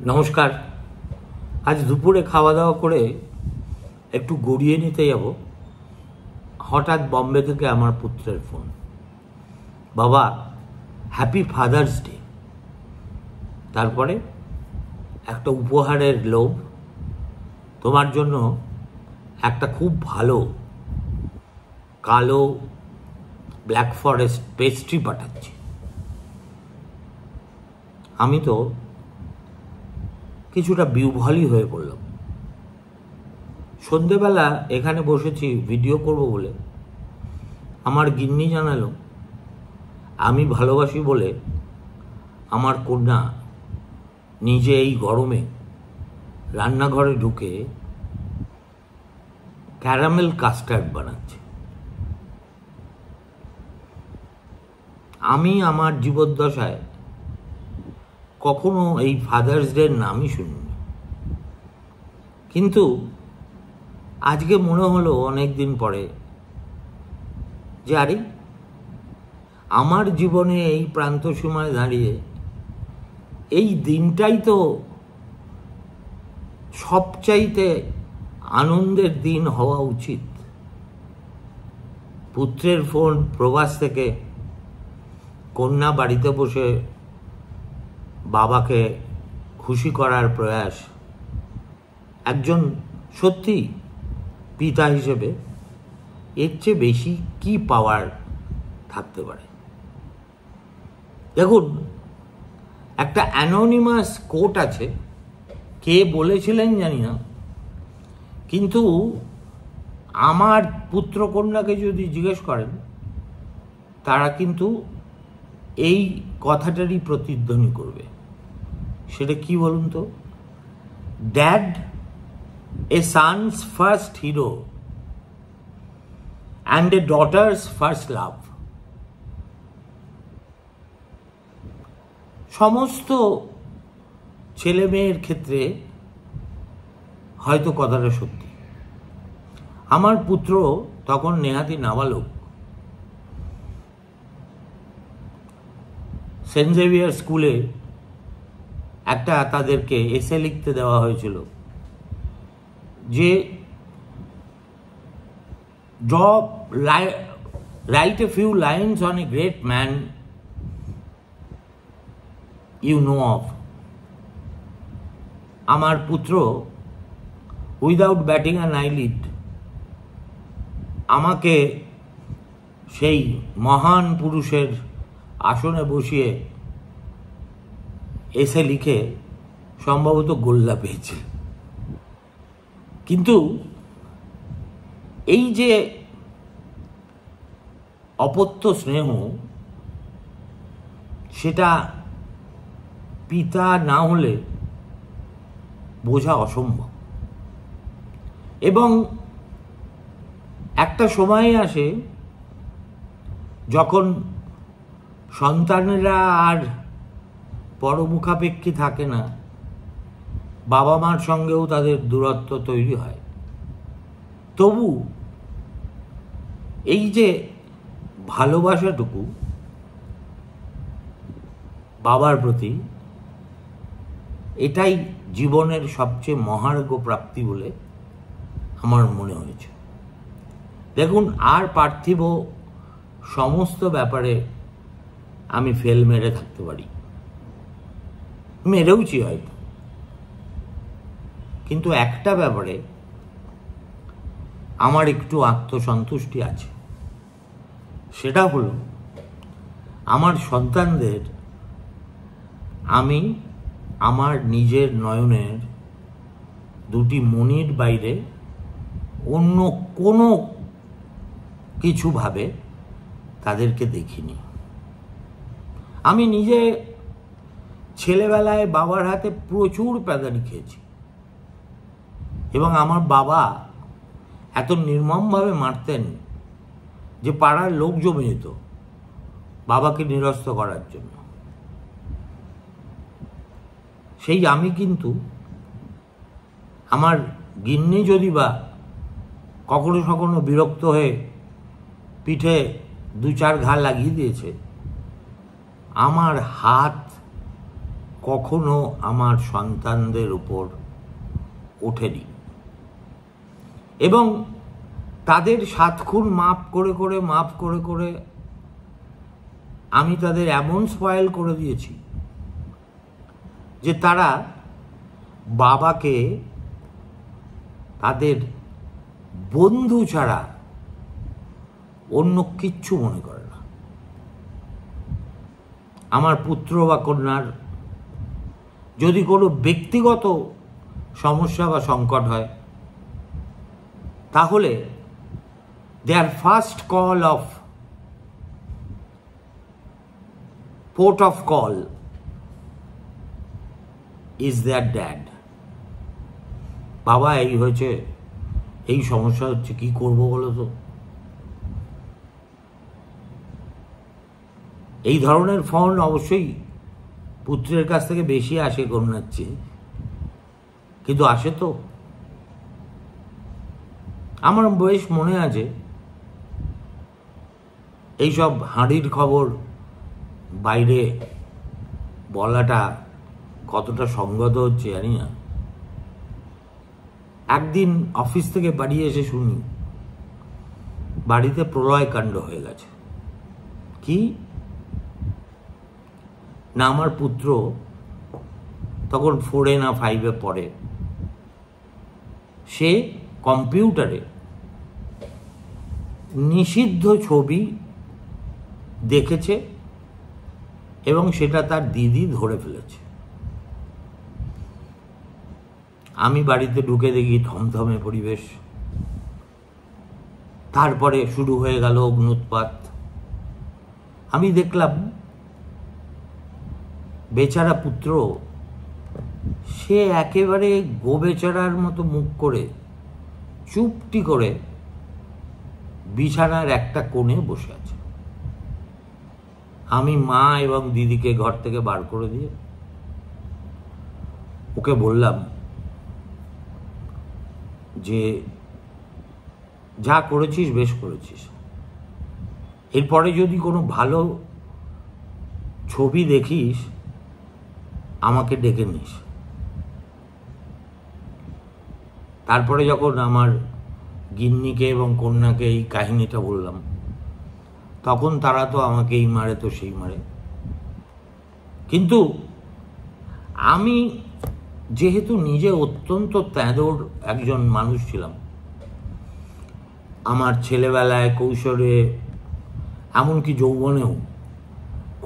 নমস্কার। আজ দুপুরে খাওয়া দাওয়া করে একটু গড়িয়ে নিতে যাব। হঠাৎ বম্বে থেকে আমার পুত্রের ফোন, বাবা হ্যাপি ফাদার্স ডে। তারপরে একটা উপহারের লোভ, তোমার জন্য একটা খুব ভালো কালো ব্ল্যাক ফরেস্ট পেস্ট্রি পাঠাচ্ছি। আমি তো কিছুটা বিহ্বলই হয়ে পড়লাম। সন্ধেবেলা এখানে বসেছি ভিডিও করব বলে, আমার গিন্নি জানালো আমি ভালোবাসি বলে আমার কন্যা নিজে এই গরমে রান্নাঘরে ঢুকে ক্যারামেল কাস্টার্ড বানাচ্ছে। আমি আমার জীবদ্দশায় কখনো এই ফাদার্স ডের নামই শুনিনি, কিন্তু আজকে মনে হলো অনেক দিন পরে যে আরে আমার জীবনে এই প্রান্ত সীমায় দাঁড়িয়ে এই দিনটাই তো সবচাইতে আনন্দের দিন হওয়া উচিত। পুত্রের ফোন প্রবাস থেকে, কন্যা বাড়িতে বসে বাবাকে খুশি করার প্রয়াস, একজন সত্যি পিতা হিসেবে এর চেয়ে বেশি কি পাওয়ার থাকতে পারে। দেখুন, একটা অ্যানোনিমাস কোট আছে, কে বলেছিলেন জানি না, কিন্তু আমার পুত্র কন্যাকে যদি জিজ্ঞেস করেন তারা কিন্তু এই কথাটারই প্রতিধ্বনি করবে। সেটা কি বলুন তো? Dad a son's first hero and a daughter's first love. সমস্ত ছেলে মেয়ের ক্ষেত্রে হয়তো কথাটা সত্যি। আমার পুত্র তখন নেহাতি নাবালক, সেন্ট জেভিয়ার স্কুলে একটা তাদেরকে এসে লিখতে দেওয়া হয়েছিল যে write a few lines on a great man you know of. আমার পুত্র উইদাউট ব্যাটিং অ্যান আইলিড আমাকে সেই মহান পুরুষের আসনে বসিয়ে এসে লিখে সম্ভবত গোল্লা পেয়েছে। কিন্তু এই যে অপত্য স্নেহ, সেটা পিতা না হলে বোঝা অসম্ভব। এবং একটা সময় আসে যখন সন্তানেরা আর পরমুখাপেক্ষী থাকে না, বাবা মার সঙ্গেও তাদের দূরত্ব তৈরি হয়। তবু এই যে ভালোবাসাটুকু বাবার প্রতি, এটাই জীবনের সবচেয়ে মহার্ঘ প্রাপ্তি বলে আমার মনে হয়েছে। দেখুন, আর পার্থিব সমস্ত ব্যাপারে আমি ফেল মেরে থাকতে পারি, মেরেওছি হয়তো, কিন্তু একটা ব্যাপারে আমার একটু আত্মসন্তুষ্টি আছে। সেটা হলো আমার সন্তানদের আমি আমার নিজের নয়নের দুটি মনির বাইরে অন্য কোনো কিছুভাবে তাদেরকে দেখিনি। আমি নিজে ছেলেবেলায় বাবার হাতে প্রচুর প্যাদানি খেয়েছি, এবং আমার বাবা এত নির্মমভাবে মারতেন যে পাড়ার লোক জমে যেত বাবাকে নিরস্ত করার জন্য। সেই আমি কিন্তু আমার গিন্নি যদি বা কখনো কখনো বিরক্ত হয়ে পিঠে দু চার ঘা লাগিয়ে দিয়েছে, আমার হাত কখনো আমার সন্তানদের উপর ওঠেনি, এবং তাদের 7 খুন মাফ করে করে আমি তাদের এমন স্পয়েল করে দিয়েছি যে তারা বাবাকে তাদের বন্ধু ছাড়া অন্য কিচ্ছু মনে করে না। আমার পুত্র বা কন্যার যদি কোনো ব্যক্তিগত সমস্যা বা সংকট হয়, তাহলে their first call of port of call is their dad. বাবা, এই হয়েছে, এই সমস্যা হচ্ছে, কি করব বলো তো? এই ধরনের ফোন অবশ্যই পুত্রের কাছ থেকে বেশি আসে কন্যার চেয়ে, কিন্তু আসে তো। আমার বেশ মনে আছে এইসব হাঁড়ির খবর বাইরে বলাটা কতটা সঙ্গত হচ্ছে জানি না। একদিন অফিস থেকে বাড়ি এসে শুনি বাড়িতে প্রলয় কাণ্ড হয়ে গেছে। কি না, আমার পুত্র তখন 4 না 5 পড়ে, সে কম্পিউটারে নিষিদ্ধ ছবি দেখেছে এবং সেটা তার দিদি ধরে ফেলেছে। আমি বাড়িতে ঢুকে দেখি থমথমে পরিবেশ। তারপরে শুরু হয়ে গেল অগ্নুৎপাত। আমি দেখলাম বেচারা পুত্র, সে একেবারে গোবেচারার মতো মুখ করে চুপটি করে বিছানার একটা কোণে বসে আছে। আমি মা এবং দিদিকে ঘর থেকে বার করে দিয়ে ওকে বললাম যে যা করেছিস বেশ করেছিস, এরপরে যদি কোনো ভালো ছবি দেখিস আমাকে ডেকে নিস। তারপরে যখন আমার গিন্নিকে এবং কন্যাকে এই কাহিনীটা বললাম, তখন তারা তো আমাকে এই মারে তো সেই মারে। কিন্তু আমি যেহেতু নিজে অত্যন্ত তেঁদোর একজন মানুষ ছিলাম, আমার ছেলেবেলায়, কৈশোরে, এমনকি যৌবনেও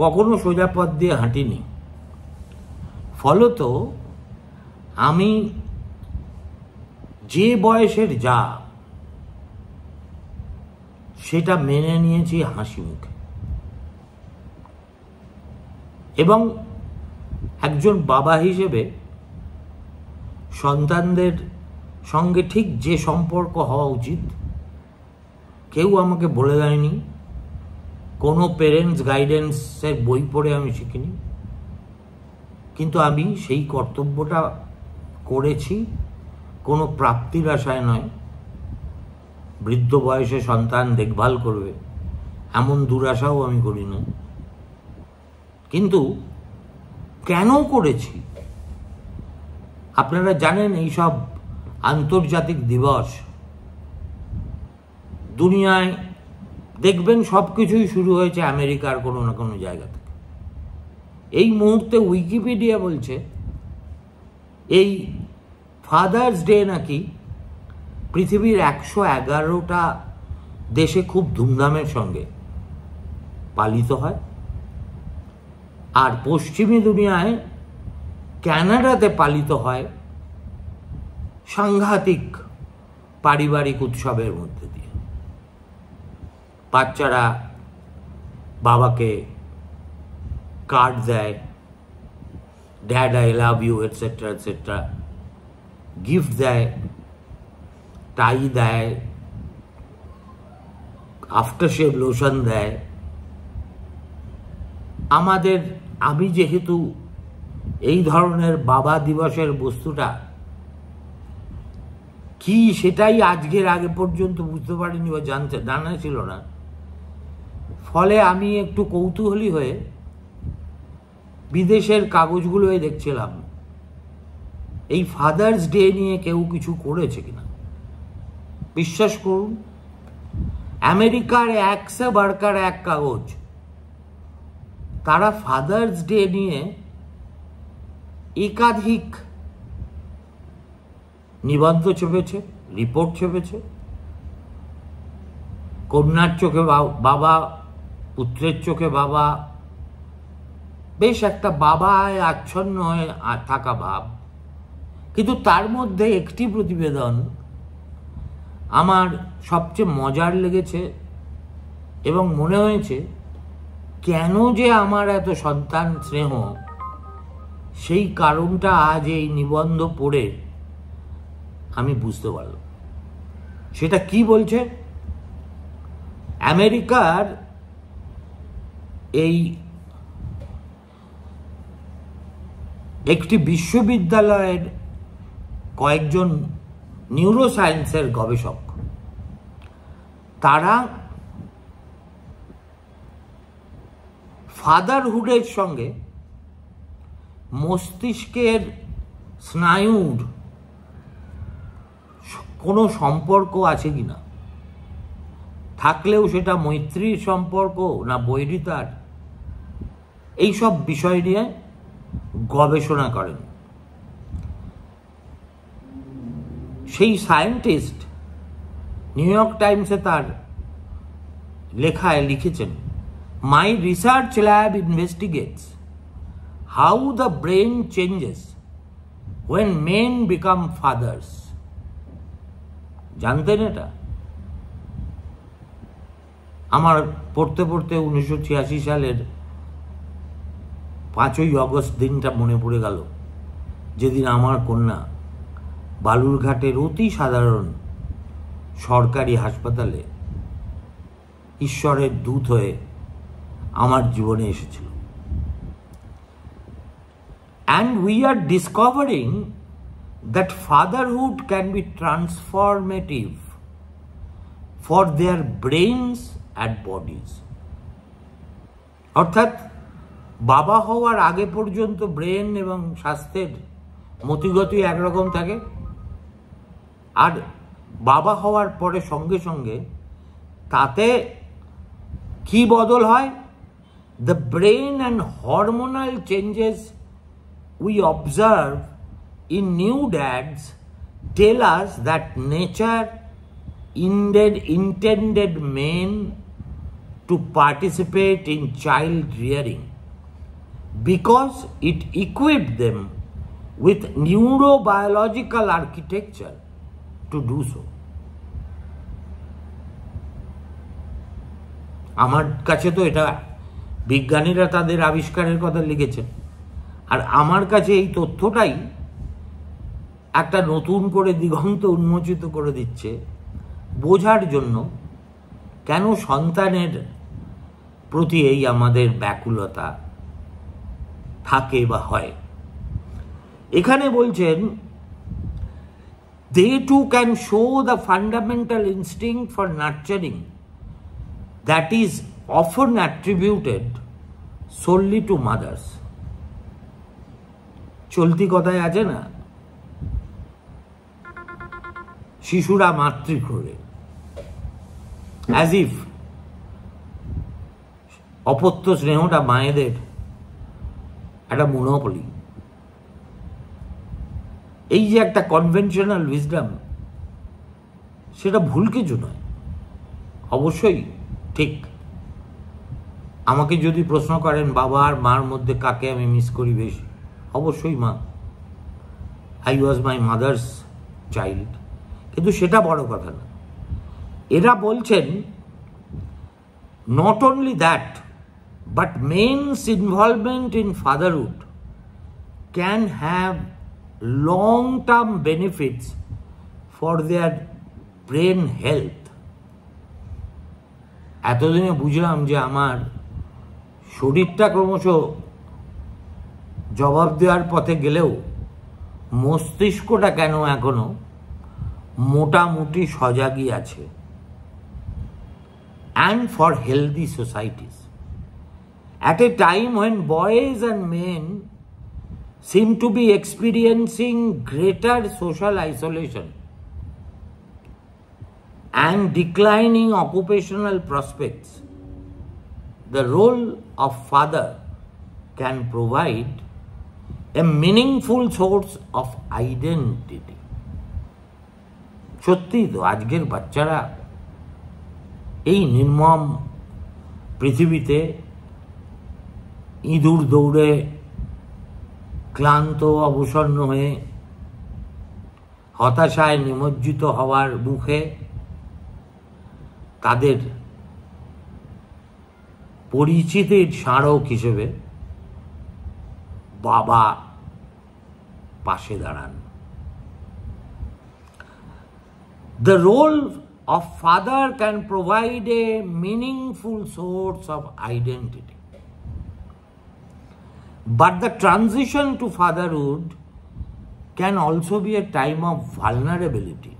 কখনো সোজা পথ দিয়ে হাঁটিনি। ফলত আমি যে বয়সের যা, সেটা মেনে নিয়েছি হাসি মুখে। এবং একজন বাবা হিসেবে সন্তানদের সঙ্গে ঠিক যে সম্পর্ক হওয়া উচিত কেউ আমাকে বলে দেয়নি, কোনো পেরেন্টস গাইডেন্সের বই পড়ে আমি শিখিনি, কিন্তু আমি সেই কর্তব্যটা করেছি কোনো প্রাপ্তির আশায় নয়। বৃদ্ধ বয়সে সন্তান দেখভাল করবে এমন দুরাশাও আমি করি না। কিন্তু কেন করেছি? আপনারা জানেন, এইসব আন্তর্জাতিক দিবস দুনিয়ায় দেখবেন সব কিছুই শুরু হয়েছে আমেরিকার কোনো না কোনো জায়গা থেকে। এই মুহূর্তে উইকিপিডিয়া বলছে এই ফাদার্স ডে নাকি পৃথিবীর 111টা দেশে খুব ধুমধামের সঙ্গে পালিত হয়, আর পশ্চিমী দুনিয়ায় কানাডাতে পালিত হয় সাংঘাতিক পারিবারিক উৎসবের মধ্যে দিয়ে। বাচ্চারা বাবাকে কার্ড দেয়, dad I love you etcetera etcetera, gift দেয়, টাই দেয়, আফটার শেভ লোশন দেয়। আমি যেহেতু এই ধরনের বাবা দিবসের বস্তুটা কি সেটাই আজকের আগে পর্যন্ত বুঝতে পারিনি বা জানা ছিল না, ফলে আমি একটু কৌতূহলী হয়ে বিদেশের কাগজগুলোই দেখছিলাম এই ফাদার্স ডে নিয়ে কেউ কিছু করেছে কিনা। বিশ্বাস করুন, আমেরিকার 100 বারকার এক কাগজ, তারা ফাদার্স ডে নিয়ে একাধিক নিবন্ধ চেপেছে, রিপোর্ট চেপেছে। কন্যার চোখে বাবা, পুত্রের চোখে বাবা, বেশ একটা বাবায় আচ্ছন্ন হয়ে থাকা ভাব। কিন্তু তার মধ্যে একটি প্রতিবেদন আমার সবচেয়ে মজার লেগেছে এবং মনে হয়েছে কেন যে আমার এত সন্তান স্নেহ, সেই কারণটা আজ এই নিবন্ধ পড়ে আমি বুঝতে পারলাম। সেটা কি বলছে? আমেরিকার এই একটি বিশ্ববিদ্যালয়ের কয়েকজন নিউরোসায়েন্সের গবেষক, তারা ফাদারহুডের সঙ্গে মস্তিষ্কের স্নায়ুর কোনো সম্পর্ক আছে কিনা, থাকলেও সেটা মৈত্রীর সম্পর্ক না বৈরিতার, এইসব বিষয় নিয়ে গবেষণা করেন। সেই সায়েন্টিস্ট নিউ ইয়র্ক টাইমসে তার লেখায় লিখেছেন, my research lab investigates how the brain changes when men become fathers. জানতেন এটা? আমার পড়তে পড়তে 1986 সালের 5ই অগস্ট দিনটা মনে পড়ে গেল, যেদিন আমার কন্যা বালুরঘাটের অতি সাধারণ সরকারি হাসপাতালে ঈশ্বরের দূত হয়ে আমার জীবনে এসেছিল। And we are discovering that fatherhood can be transformative for their brains and bodies. অর্থাৎ বাবা হওয়ার আগে পর্যন্ত ব্রেন এবং স্বাস্থ্যের মতিগতি একরকম থাকে, আর বাবা হওয়ার পরে সঙ্গে সঙ্গে তাতে কি বদল হয়? The brain and hormonal changes we observe in new dads tell us that nature intended men to participate in child rearing because it equipped them with neurobiological architecture to do so. আমার কাছে তো এটা বিজ্ঞানীরা তাদের আবিষ্কারের কথা লিখেছেন, আর আমার কাছে এই তথ্যটাই একটা নতুন করে দিগন্ত উন্মোচিত করে দিচ্ছে বোঝার জন্য কেন সন্তানের প্রতি এই আমাদের ব্যাকুলতা থাকে বা হয়। এখানে বলছেন, they too can show the fundamental instinct for nurturing that is often attributed solely to mothers. চলতি কথায় আছে না, শিশুরা মাতৃক্রোড়ে, অ্যাজ ইফ অপত্য স্নেহটা মায়েদের একটা মনোপলি। এই যে একটা কনভেনশনাল উইজডম, সেটা ভুল কিছু নয়, অবশ্যই ঠিক। আমাকে যদি প্রশ্ন করেন বাবা আর মার মধ্যে কাকে আমি মিস করি বেশি, অবশ্যই মা। I was my mother's child. কিন্তু সেটা বড় কথা না। এরা বলছেন, not only that but mains involvement in fatherhood can have long term benefits for their brain health. এতদিনে বুঝলাম যে আমার শরীরটা ক্রমশ জবাব দেওয়ার পথে গেলেও মস্তিষ্কটা কেন এখনো মোটামুটি সজাগই আছে। And for healthy societies, at a time when boys and men seem to be experiencing greater social isolation and declining occupational prospects, the role of father can provide a meaningful source of identity. সত্যি তো আজকের বাচ্চারা এই নির্মম পৃথিবীতে ইঁদুর দৌড়ে ক্লান্ত অবসন্ন হয়ে হতাশায় নিমজ্জিত হওয়ার মুখে তাদের পরিচিতির স্মারক হিসেবে বাবা পাশে দাঁড়ান। The role of father can provide a meaningful source of identity. But the transition to fatherhood can also be a time of vulnerability,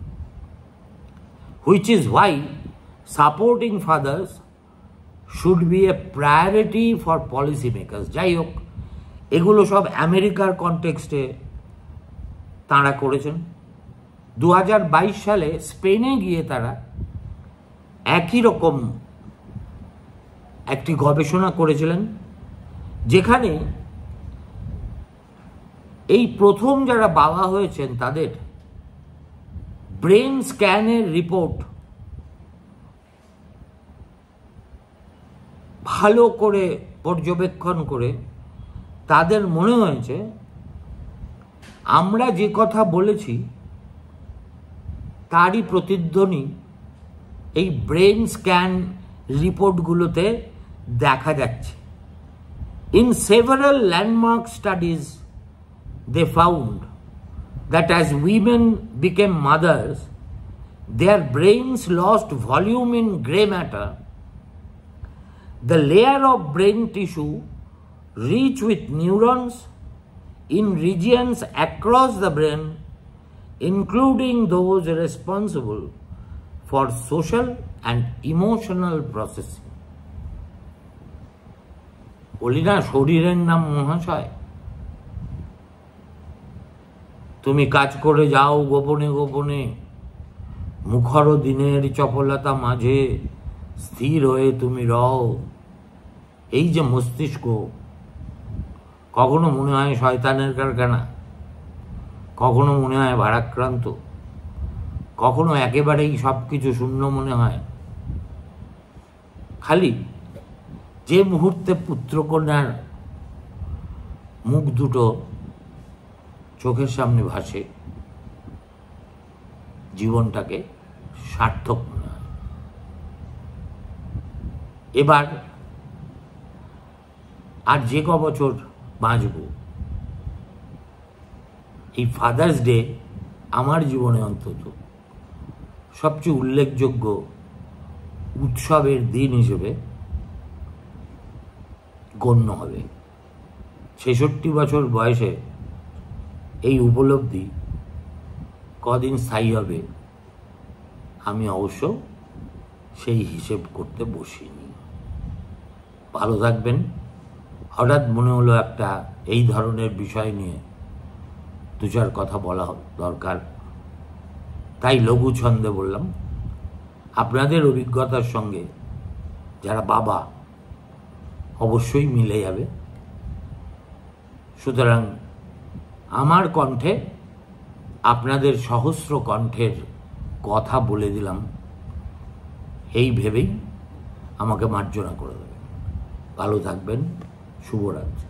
which is why supporting fathers should be a priority for policymakers. যাই হোক, এগুলো সব আমেরিকার কনটেক্সটে তাঁরা করেছেন। 2022 সালে স্পেনে গিয়ে তারা একই রকম একটি গবেষণা করেছিলেন, যেখানে এই প্রথম যারা বাবা হয়েছেন তাদের ব্রেন স্ক্যানের রিপোর্ট ভালো করে পর্যবেক্ষণ করে তাদের মনে হয়েছে আমরা যে কথা বলেছি তারই প্রতিধ্বনি এই ব্রেন স্ক্যান রিপোর্টগুলোতে দেখা যাচ্ছে। In several landmark studies, they found that as women became mothers, their brains lost volume in gray matter. The layer of brain tissue rich with neurons in regions across the brain, including those responsible for social and emotional processing. বলি না, শরীরের নাম মহাশয়। তুমি কাজ করে যাও গোপনে গোপনে, মুখর দিনের চপলতা মাঝে স্থির হয়ে তুমি রও। এই যে মস্তিষ্ক, কখনো মনে হয় শয়তানের কারখানা, কখনো মনে হয় ভারাক্রান্ত, কখনো একেবারেই সব কিছু শূন্য মনে হয়। খালি যে মুহূর্তে পুত্রকন্যার মুখ দুটো চোখের সামনে ভাসে, জীবনটাকে সার্থক মনে হয়। এবার আর যে ক বছর বাঁচব, এই ফাদার্স ডে আমার জীবনে অন্তত সবচেয়ে উল্লেখযোগ্য উৎসবের দিন হিসেবে গণ্য হবে। ৬৬ বছর বয়সে এই উপলব্ধি কদিন স্থায়ী হবে আমি অবশ্য সেই হিসেব করতে বসিনি। ভালো থাকবেন। হঠাৎ মনে হলো একটা এই ধরনের বিষয় নিয়ে দু চার কথা বলা দরকার, তাই লঘু ছন্দে বললাম। আপনাদের অভিজ্ঞতার সঙ্গে যারা বাবা অবশ্যই মিলে যাবে, সুতরাং আমার কণ্ঠে আপনাদের সহস্র কণ্ঠের কথা বলে দিলাম, এই ভেবেই আমাকে মার্জনা করে দেবেন। ভালো থাকবেন। শুভরাত্রি।